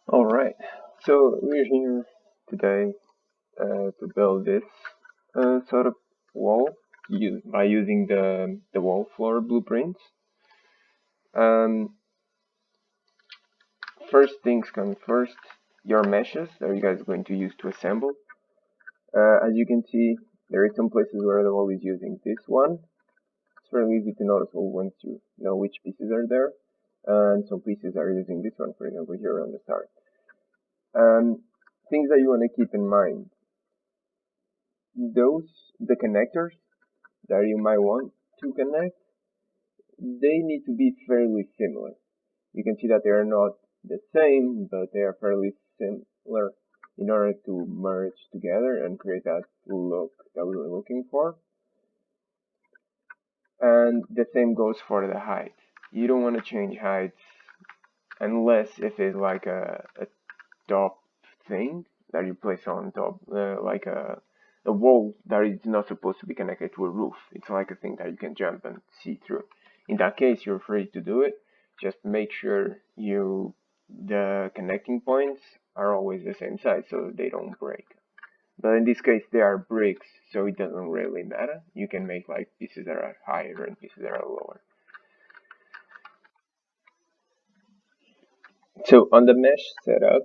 Alright, so we're here today to build this sort of wall by using the wall floor blueprints. Um, First things come first, your meshes that you guys are going to use to assemble. As you can see, there are some places where the wall is using this one. It's fairly easy to noticeable once you know which pieces are there. And some pieces are using this one, for example, here on the start. Things that you want to keep in mind. The connectors that you might want to connect, they need to be fairly similar. You can see that they are not the same, but they are fairly similar in order to merge together and create that look that we were looking for. And the same goes for the height. You don't want to change heights unless if it's like a top thing that you place on top, like a wall that is not supposed to be connected to a roof. It's like a thing that you can jump and see through. In that case, you're free to do it. Just make sure the connecting points are always the same size so they don't break. But in this case, they are bricks, so it doesn't really matter. You can make like pieces that are higher and pieces that are lower. So on the mesh setup,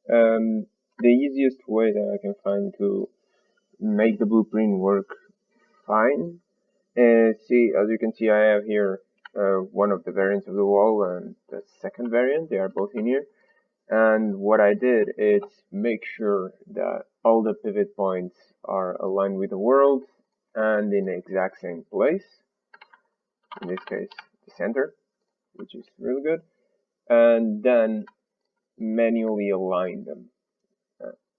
the easiest way that I can find to make the blueprint work fine is, as you can see, I have here one of the variants of the wall and the second variant. They are both in here. And what I did is make sure that all the pivot points are aligned with the world and in the exact same place. In this case, the center, which is really good. And then manually align them.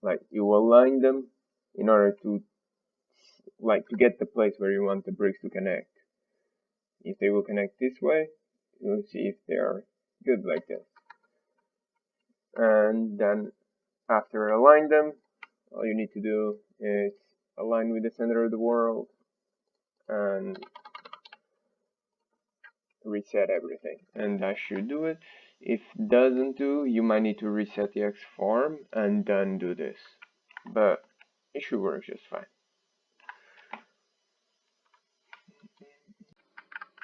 Like you align them in order to get the place where you want the bricks to connect. If they will connect this way, you'll see if they are good like this. And then after align them, all you need to do is align with the center of the world and reset everything. And that should do it. If doesn't do, you might need to reset the X form and then do this. But it should work just fine.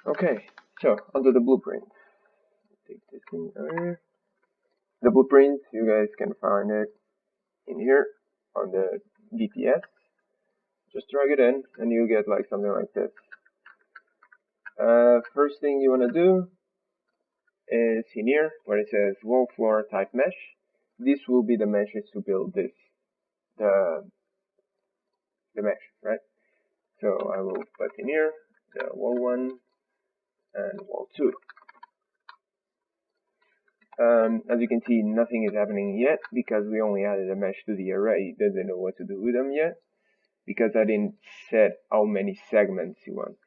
Okay, so onto the blueprint. Take this thing over. The blueprint, you guys can find it in here on the DPS. Just drag it in and you'll get like something like this. First thing you want to do is in here where it says wall floor type mesh. This will be the meshes to build this, the mesh, right? So I will put in here the wall 1 and wall 2. As you can see, nothing is happening yet because we only added a mesh to the array. It doesn't know what to do with them yet because I didn't set how many segments you want.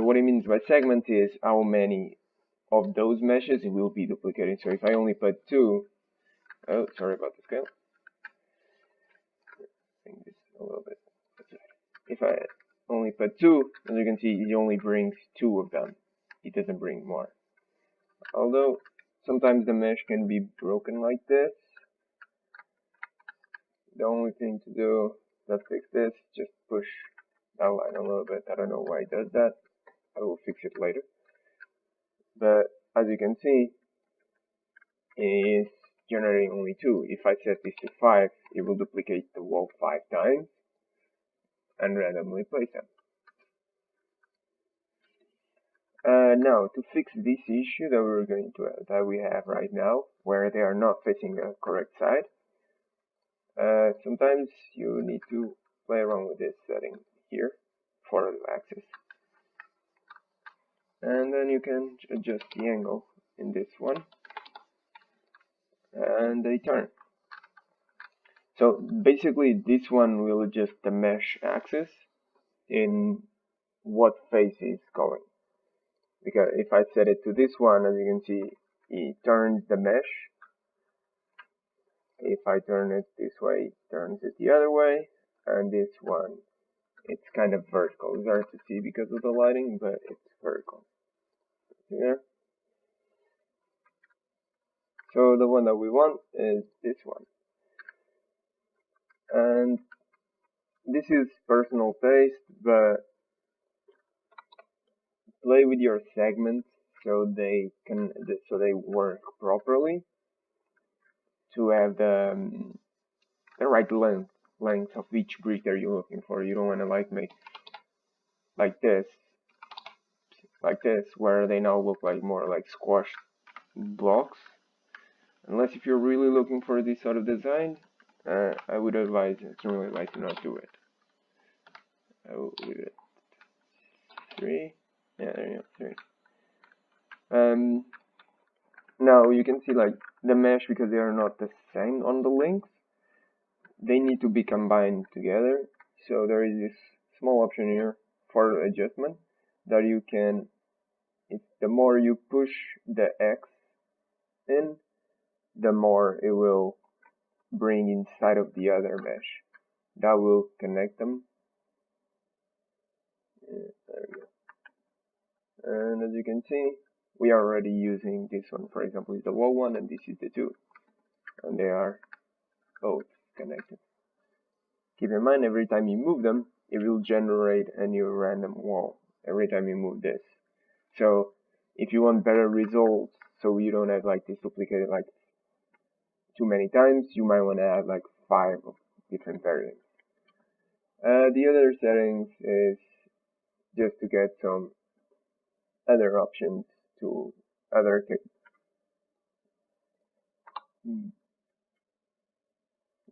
What it means by segment is how many of those meshes it will be duplicating. So if I only put 2, oh, sorry about the scale. Bring this a little bit. If I only put 2, as you can see, it only brings 2 of them. It doesn't bring more. Although sometimes the mesh can be broken like this. The only thing to do to fix this, just push that line a little bit. I don't know why it does that. I will fix it later. But as you can see, it's generating only 2. If I set this to 5, it will duplicate the wall 5 times and randomly place them. Now, to fix this issue that we have right now, where they are not facing the correct side, sometimes you need to play around with this setting here for the axis. And then you can adjust the angle in this one, and they turn. So basically this one will adjust the mesh axis in what phase is going. Because if I set it to this one, as you can see, it turns the mesh. If I turn it this way, it turns it the other way. And this one, it's kind of vertical. It's hard to see because of the lighting, but it's vertical. See there? So the one that we want is this one. And this is personal taste, but play with your segments so they work properly to have the right length of each brick that you're looking for. You don't want to like make like this where they now look like more like squashed blocks. Unless if you're really looking for this sort of design, I would strongly advise to not do it. I will leave it 3. Yeah, there you go, 3. Now you can see like the mesh, because they are not the same on the links, they need to be combined together. So there is this small option here for adjustment that you can, the more you push the X in, the more it will bring inside of the other mesh. That will connect them. There we go. And as you can see, we are already using this one, for example, is the wall one, and this is the 2. And they are both connected. Keep in mind, every time you move them, it will generate a new random wall every time you move this. So if you want better results, so you don't have like this duplicated like too many times, you might want to add like 5 different variants. The other settings is just to get some other options to other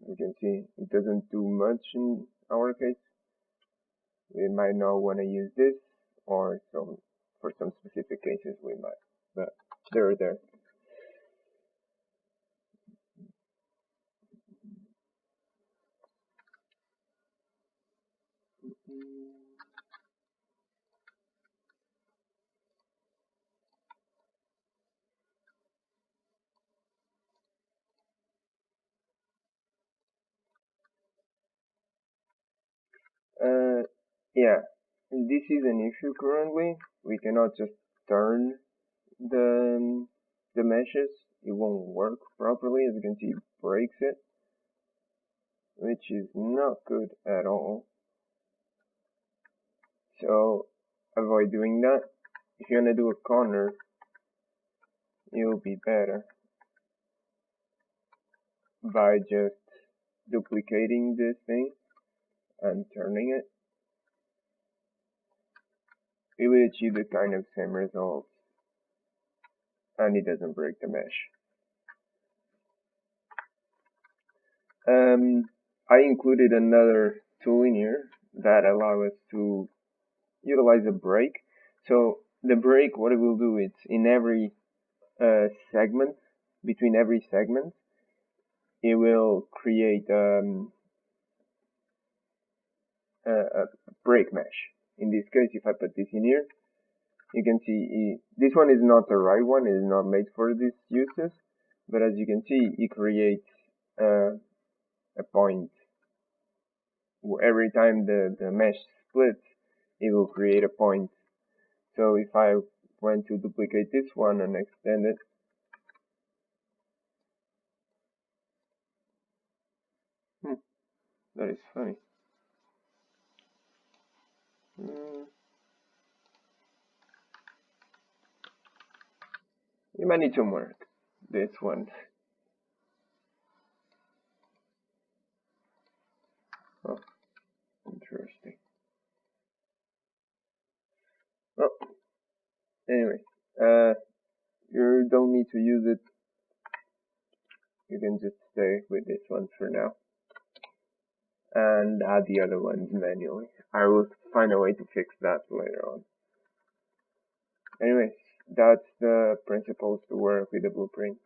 you can see it doesn't do much in our case. We might not want to use this, or for some specific cases we might, but they're there. Yeah, this is an issue currently. We cannot just turn the meshes. It won't work properly. As you can see, it breaks it, which is not good at all. So avoid doing that. If you're gonna do a corner, you'll be better by just duplicating this thing and turning it. It will achieve the kind of same results, and it doesn't break the mesh. I included another tool in here that allows us to utilize a break. So the break, what it will do is in every segment, between every segment, it will create a break mesh. In this case, if I put this in here, you can see this one is not the right one. It is not made for these uses, but as you can see, it creates a point. Every time the mesh splits, it will create a point. So if I went to duplicate this one and extend it, that is funny. You might need some work. This one. Oh, interesting. Oh, anyway, you don't need to use it. You can just stay with this one for now and add the other ones manually. I will find a way to fix that later on. Anyways, that's the principles to work with the blueprint.